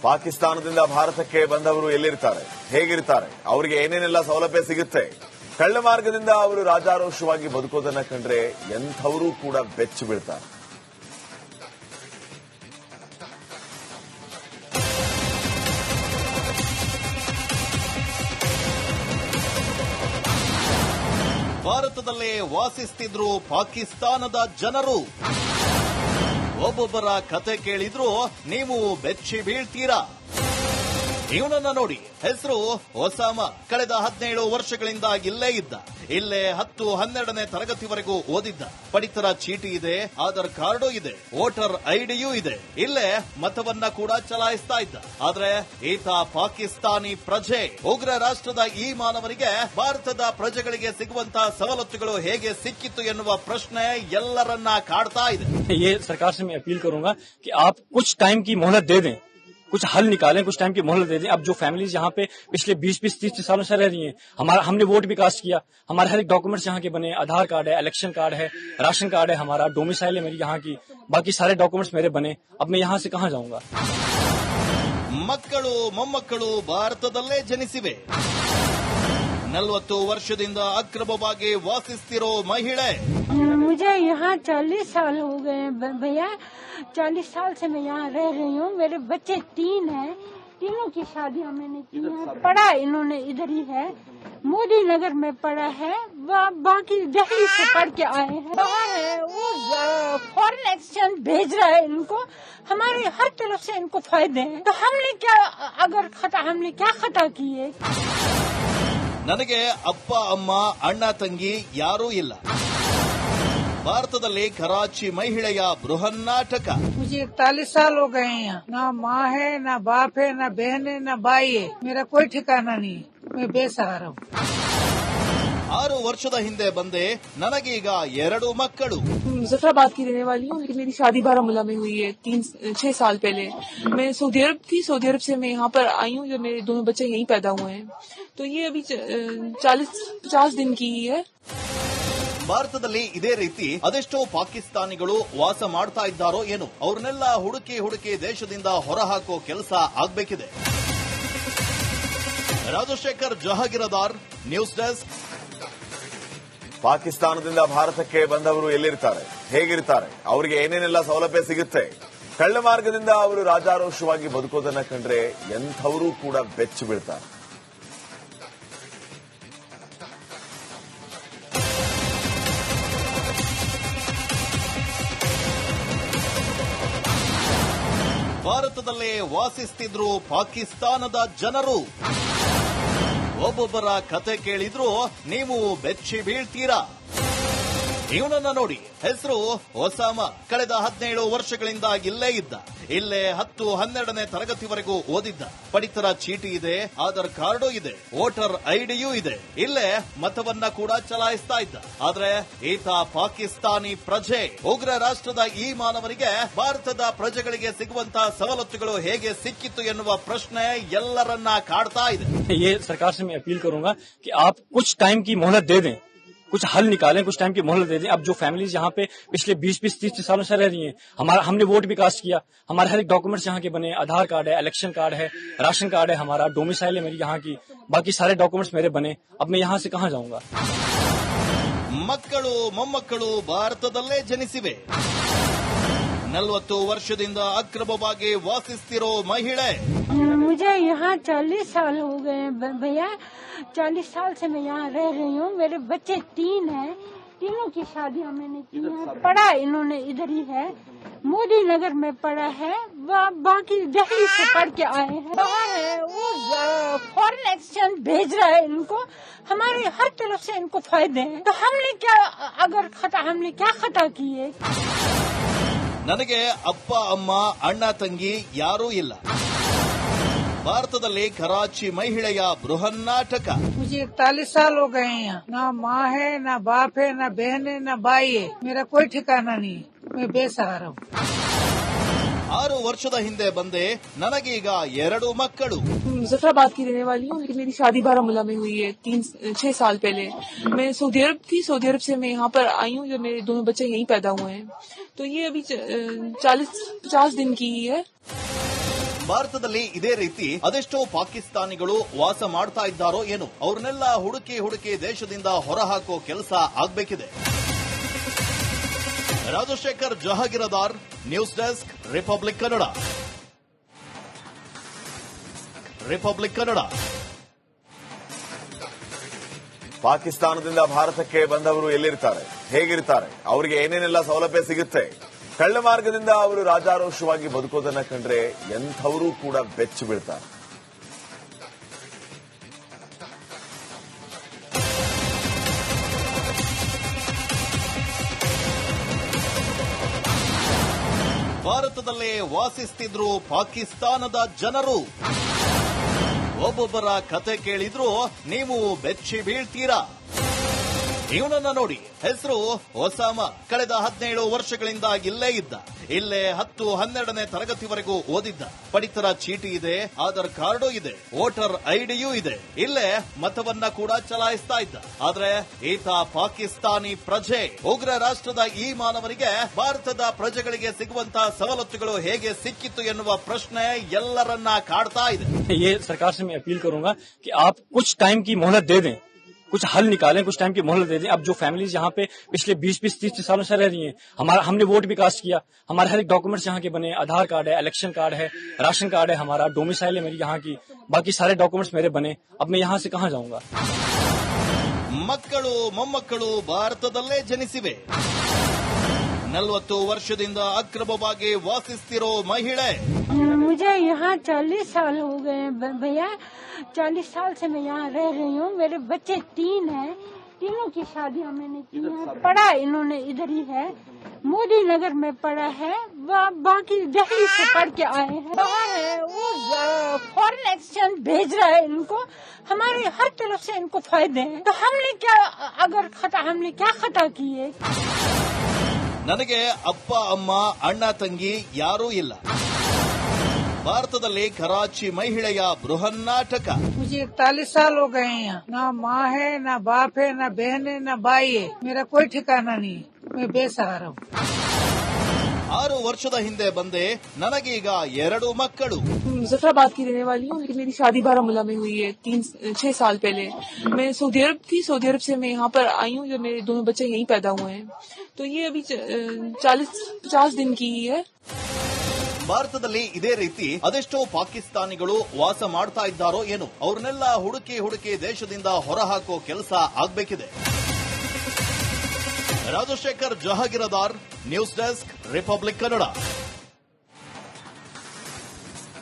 ಪಾಕಿಸ್ತಾನದಿಂದ ಭಾರತಕ್ಕೆ ಬಂದವರು ಎಲ್ಲಿರ್ತಾರೆ, ಹೇಗಿರ್ತಾರೆ, ಅವರಿಗೆ ಏನೇನೆಲ್ಲ ಸೌಲಭ್ಯ ಸಿಗುತ್ತೆ, ಕಳ್ಳ ಮಾರ್ಗದಿಂದ ಅವರು ರಾಜಾರೋಷವಾಗಿ ಬದುಕೋದನ್ನ ಕಂಡ್ರೆ ಎಂಥವರೂ ಕೂಡ ಬೆಚ್ಚಿ ಬೀಳ್ತಾರೆ. ಭಾರತದಲ್ಲೇ ವಾಸಿಸ್ತಿದ್ರು ಪಾಕಿಸ್ತಾನದ ಜನರು. ಒಬ್ಬೊಬ್ಬರ ಕತೆ ಕೇಳಿದ್ರು ನೀವು ಬೆಚ್ಚಿ ಬೀಳ್ತೀರಾ. ಇವನನ್ನ ನೋಡಿ, ಹೆಸರು ಒಸಾಮ. ಕಳೆದ 17 ವರ್ಷಗಳಿಂದ ಇಲ್ಲೇ ಇದ್ದ. ಇಲ್ಲೇ 10-12ನೇ ತರಗತಿವರೆಗೂ ಓದಿದ್ದ. ಪಡಿತರ ಚೀಟಿ ಇದೆ, ಆಧಾರ್ ಕಾರ್ಡು ಇದೆ, ವೋಟರ್ ಐಡಿಯೂ ಇದೆ. ಇಲ್ಲೇ ಮತವನ್ನ ಕೂಡ ಚಲಾಯಿಸ್ತಾ ಇದ್ದ. ಆದ್ರೆ ಈತ ಪಾಕಿಸ್ತಾನಿ ಪ್ರಜೆ. ಉಗ್ರ ರಾಷ್ಟ್ರದ ಈ ಮಾನವನಿಗೆ ಭಾರತದ ಪ್ರಜೆಗಳಿಗೆ ಸಿಗುವಂತಹ ಸವಲತ್ತುಗಳು ಹೇಗೆ ಸಿಕ್ಕಿತ್ತು ಎನ್ನುವ ಪ್ರಶ್ನೆ ಎಲ್ಲರನ್ನ ಕಾಡ್ತಾ ಇದೆ. ये सरकार से मैं अपील करूंगा कि आप कुछ टाइम की मोहलत दे दें, कुछ हल निकालें, कुछ टाइम की मोहलत दे दें. अब जो फैमिलीज यहाँ पे पिछले 20-30 सालों से रह रही हैं, हमने वोट भी कास्ट किया, हमारे हर एक डॉक्यूमेंट्स यहाँ के बने, आधार कार्ड है, इलेक्शन कार्ड है, राशन कार्ड है, हमारा डोमिसाइल है मेरी यहाँ की, बाकी सारे डॉक्यूमेंट्स मेरे बने. अब मैं यहाँ से कहाँ जाऊंगा. ಮಕ್ಕಳು ಮೊಮ್ಮಕ್ಕಳು ಭಾರತದಲ್ಲೇ ಜನಿಸಿವೆ. 40 ವರ್ಷದಿಂದ ಅಕ್ರಮವಾಗಿ ವಾಸಿಸ್ತಿರೋ ಮಹಿಳೆ. मुझे यहाँ 40 साल हो गए भैया. 40 साल से मैं यहाँ रह रही हूँ. मेरे बच्चे 3 हैं. तीनों की शादियाँ मैंने की है. पढ़ा इन्होंने इधर ही है, मोदी नगर में पढ़ा है. बाकी दिल्ली से पढ़ के आए हैं. बाहर है वो फॉरेन एक्सचेंज भेज रहा है इनको. हमारे हर तरफ से इनको फायदे हैं. तो हमने क्या खता की है. ನನಗೆ ಅಪ್ಪ ಅಮ್ಮ ಅಣ್ಣ ತಂಗಿ ಯಾರೂ ಇಲ್ಲ. ಭಾರತದಲ್ಲಿ ಕರಾಚಿ ಮಹಿಳೆಯ ಬೃಹನ್ನಾಟಕ. मुझे 41 साल हो गए हैं यहाँ. ना माँ है, ना बाप है, ना बहन है, ना भाई है. मेरा कोई ठिकाना नहीं. मैं बेसहारा हूँ. 6 ವರ್ಷದ ಹಿಂದೆ ಬಂದೆ. ನನಗೀಗ 2 ಮಕ್ಕಳು. मुजफ्फराबाद की रहने वाली हूँ, लेकिन मेरी शादी बारामूला में हुई है 6 साल पहले. मैं सऊदी अरब थी. सऊदी अरब से मैं यहाँ पर आई हूँ. जो मेरे दोनों बच्चे यहीं पैदा हुए हैं. तो ये अभी 40-50 दिन की ही है. ಭಾರತದಲ್ಲಿ ಇದೇ ರೀತಿ ಅದೆಷ್ಟೋ ಪಾಕಿಸ್ತಾನಿಗಳು ವಾಸ ಮಾಡ್ತಾ ಇದ್ದಾರೋ ಏನು. ಅವ್ರನ್ನೆಲ್ಲ ಹುಡುಕಿ ದೇಶದಿಂದ ಹೊರಹಾಕೋ ಕೆಲಸ ಆಗ್ಬೇಕಿದೆ. Rajashekhar Jahagirdar, news desk. ಪಾಕಿಸ್ತಾನದಿಂದ ಭಾರತಕ್ಕೆ ಬಂದವರು ಎಲ್ಲಿರ್ತಾರೆ, ಹೇಗಿರ್ತಾರೆ, ಅವರಿಗೆ ಏನೇನೆಲ್ಲ ಸೌಲಭ್ಯ ಸಿಗುತ್ತೆ, ಕಳ್ಳ ಮಾರ್ಗದಿಂದ ಅವರು ರಾಜಾರೋಷವಾಗಿ ಬದುಕೋದನ್ನ ಕಂಡ್ರೆ ಎಂಥವರೂ ಕೂಡ ಬೆಚ್ಚಿ ಬೀಳ್ತಾರೆ. ಭಾರತದಲ್ಲೇ ವಾಸಿಸ್ತಿದ್ರು ಪಾಕಿಸ್ತಾನದ ಜನರು. ಒಬ್ಬೊಬ್ಬರ ಕತೆ ಕೇಳಿದ್ರು ನೀವು ಬೆಚ್ಚಿ ಬೀಳ್ತೀರಾ. ಇವನನ್ನ ನೋಡಿ, ಹೆಸರು ಒಸಾಮ. ಕಳೆದ 17 ವರ್ಷಗಳಿಂದ ಇಲ್ಲೇ ಇದ್ದ. ಇಲ್ಲೇ 10-12ನೇ ತರಗತಿವರೆಗೂ ಓದಿದ್ದ. ಪಡಿತರ ಚೀಟಿ ಇದೆ, ಆಧಾರ್ ಕಾರ್ಡು ಇದೆ, ವೋಟರ್ ಐಡಿಯೂ ಇದೆ. ಇಲ್ಲೇ ಮತವನ್ನ ಕೂಡ ಚಲಾಯಿಸ್ತಾ ಇದ್ದ. ಆದ್ರೆ ಈತ ಪಾಕಿಸ್ತಾನಿ ಪ್ರಜೆ. ಉಗ್ರ ರಾಷ್ಟ್ರದ ಈ ಮಾನವನಿಗೆ ಭಾರತದ ಪ್ರಜೆಗಳಿಗೆ ಸಿಗುವಂತಹ ಸವಲತ್ತುಗಳು ಹೇಗೆ ಸಿಕ್ಕಿತ್ತು ಎನ್ನುವ ಪ್ರಶ್ನೆ ಎಲ್ಲರನ್ನ ಕಾಡ್ತಾ ಇದೆ. ये सरकार से मैं अपील करूंगा कि आप कुछ टाइम की मोहलत दे दें, कुछ हल निकालें, कुछ टाइम की मोहलत दे दें. अब जो फैमिलीज यहाँ पे पिछले 20-30 सालों से रह रही हैं, हमने वोट भी कास्ट किया, हमारे हर एक डॉक्यूमेंट्स यहाँ के बने, आधार कार्ड है, इलेक्शन कार्ड है, राशन कार्ड है, हमारा डोमिसाइल है मेरी यहाँ की, बाकी सारे डॉक्यूमेंट्स मेरे बने. अब मैं यहाँ से कहाँ जाऊंगा. ಮಕ್ಕಳು ಮೊಮ್ಮಕ್ಕಳು ಭಾರತದಲ್ಲೇ ಜನಿಸಿವೆ. 40 ವರ್ಷದಿಂದ ಅಕ್ರಮವಾಗಿ ವಾಸಿಸ್ತಿರೋ ಮಹಿಳೆ. मुझे यहाँ 40 साल हो गए भैया. 40 साल से मैं यहाँ रह रही हूँ. मेरे बच्चे 3 हैं. तीनों की शादियाँ मैंने की है. पढ़ा इन्होंने इधर ही है, मोदी नगर में पढ़ा है. बाकी दिल्ली से पढ़ के आए हैं. बाहर है वो फॉरेन एक्सचेंज भेज रहा है इनको. हमारे हर तरफ से इनको फायदे हैं. तो हमने क्या खता की है. ನನಗೆ ಅಪ್ಪ ಅಮ್ಮ ಅಣ್ಣ ತಂಗಿ ಯಾರೂ ಇಲ್ಲ. ಭಾರತದಲ್ಲಿ ಕರಾಚಿ ಮಹಿಳೆಯ ಬೃಹನ್ನಾಟಕ. मुझे 41 साल हो गए हैं यहाँ. ना माँ है, ना बाप है, ना बहन है, ना भाई है. मेरा कोई ठिकाना नहीं. मैं बेसहारा हूँ. 6 ವರ್ಷದ ಹಿಂದೆ ಬಂದೆ. ನನಗೀಗ 2 ಮಕ್ಕಳು. मुजफ्फराबाद की रहने वाली हूँ, लेकिन मेरी शादी बारामूला में हुई है 6 साल पहले. मैं सऊदी अरब थी. सऊदी अरब से मैं यहाँ पर आई हूँ. जो मेरे दोनों बच्चे यहीं पैदा हुए हैं. तो ये अभी 40-50 दिन की ही है. ಭಾರತದಲ್ಲಿ ಇದೇ ರೀತಿ ಅದೆಷ್ಟೋ ಪಾಕಿಸ್ತಾನಿಗಳು ವಾಸ ಮಾಡ್ತಾ ಇದ್ದಾರೋ ಏನು, ಅವ್ರನ್ನೆಲ್ಲ ಹುಡುಕಿ ದೇಶದಿಂದ ಹೊರಹಾಕೋ ಕೆಲಸ ಆಗ್ಬೇಕಿದೆ. Rajashekhar Jahagirdar, news desk, Republic Kannada. ಪಾಕಿಸ್ತಾನದಿಂದ ಭಾರತಕ್ಕೆ ಬಂದವರು ಎಲ್ಲಿರ್ತಾರೆ, ಹೇಗಿರ್ತಾರೆ, ಅವರಿಗೆ ಏನೇನೆಲ್ಲ ಸೌಲಭ್ಯ ಸಿಗುತ್ತೆ, ಕಳ್ಳ ಮಾರ್ಗದಿಂದ ಅವರು ರಾಜಾರೋಷವಾಗಿ ಬದುಕೋದನ್ನ ಕಂಡ್ರೆ ಎಂಥವರೂ ಕೂಡ ಬೆಚ್ಚಿ ಬೀಳ್ತಾರೆ. ಭಾರತದಲ್ಲೇ ವಾಸಿಸ್ತಿದ್ರು ಪಾಕಿಸ್ತಾನದ ಜನರು. ಒಬ್ಬೊಬ್ಬರ ಕತೆ ಕೇಳಿದ್ರು ನೀವು ಬೆಚ್ಚಿ ಬೀಳ್ತೀರಾ. ಇವನನ್ನ ನೋಡಿ, ಹೆಸರು ಒಸಾಮ. ಕಳೆದ 17 ವರ್ಷಗಳಿಂದ ಇಲ್ಲೇ ಇದ್ದ. ಇಲ್ಲೇ 10-12ನೇ ತರಗತಿವರೆಗೂ ಓದಿದ್ದ. ಪಡಿತರ ಚೀಟಿ ಇದೆ, ಆಧಾರ್ ಕಾರ್ಡು ಇದೆ, ವೋಟರ್ ಐಡಿಯೂ ಇದೆ. ಇಲ್ಲೇ ಮತವನ್ನ ಕೂಡ ಚಲಾಯಿಸ್ತಾ ಇದ್ದ. ಆದ್ರೆ ಈತ ಪಾಕಿಸ್ತಾನಿ ಪ್ರಜೆ. ಉಗ್ರ ರಾಷ್ಟ್ರದ ಈ ಮಾನವನಿಗೆ ಭಾರತದ ಪ್ರಜೆಗಳಿಗೆ ಸಿಗುವಂತಹ ಸವಲತ್ತುಗಳು ಹೇಗೆ ಸಿಕ್ಕಿತ್ತು ಎನ್ನುವ ಪ್ರಶ್ನೆ ಎಲ್ಲರನ್ನ ಕಾಡ್ತಾ ಇದೆ. ये सरकार से मैं अपील करूंगा कि आप कुछ टाइम की मोहलत दे दें, कुछ हल निकालें, कुछ टाइम की मोहलत दे दें. अब जो फैमिलीज यहाँ पे पिछले 20-30 सालों से रह रही हैं, हमने वोट भी कास्ट किया, हमारे हर एक डॉक्यूमेंट्स यहाँ के बने, आधार कार्ड है, इलेक्शन कार्ड है, राशन कार्ड है, हमारा डोमिसाइल है मेरी यहाँ की, बाकी सारे डॉक्यूमेंट्स मेरे बने. अब मैं यहाँ से कहाँ जाऊंगा. ಮಕ್ಕಳು ಮೊಮ್ಮಕ್ಕಳು ಭಾರತದಲ್ಲೇ ಜನಿಸಿವೆ. 40 ವರ್ಷದಿಂದ ಅಕ್ರಮವಾಗಿ ವಾಸಿಸ್ತಿರೋ ಮಹಿಳೆ. मुझे यहाँ 40 साल हो गए भैया. 40 साल से मैं यहाँ रह रही हूँ. मेरे बच्चे 3 हैं. तीनों की शादियाँ मैंने की है. पढ़ा इन्होंने इधर ही है, मोदी नगर में पढ़ा है. बाकी दिल्ली से पढ़ के आए हैं. बाहर है वो फॉरेन एक्सचेंज भेज रहा है इनको. हमारे हर तरफ से इनको फायदे हैं. तो हमने क्या खता किए. ನನಗೆ ಅಪ್ಪ ಅಮ್ಮ ಅಣ್ಣ ತಂಗಿ ಯಾರೂ ಇಲ್ಲ. ಭಾರತದಲ್ಲಿ ಕರಾಚಿ ಮಹಿಳೆಯ ಬೃಹನ್ನಾಟಕ. मुझे 41 साल हो गए हैं यहाँ. ना माँ है, ना बाप है, ना बहन है, ना भाई है. मेरा कोई ठिकाना नहीं. मैं बेसहारा हूँ. 6 ವರ್ಷದ ಹಿಂದೆ ಬಂದೆ. ನನಗೀಗ 2 ಮಕ್ಕಳು. मुजफ्फराबाद की रहने वाली हूँ, लेकिन मेरी शादी बारामूला में हुई है 6 साल पहले. मैं सऊदी अरब थी. सऊदी अरब से मैं यहाँ पर आई हूँ. जो मेरे दोनों बच्चे यहीं पैदा हुए हैं. तो ये अभी 40-50 दिन की ही है. ಭಾರತದಲ್ಲಿ ಇದೇ ರೀತಿ ಅದೆಷ್ಟೋ ಪಾಕಿಸ್ತಾನಿಗಳು ವಾಸ ಮಾಡ್ತಾ ಇದ್ದಾರೋ ಏನು, ಅವ್ರನ್ನೆಲ್ಲ ಹುಡುಕಿ ದೇಶದಿಂದ ಹೊರಹಾಕೋ ಕೆಲಸ ಆಗ್ಬೇಕಿದೆ. Rajashekhar Jahagirdar, news desk, Republic Kannada.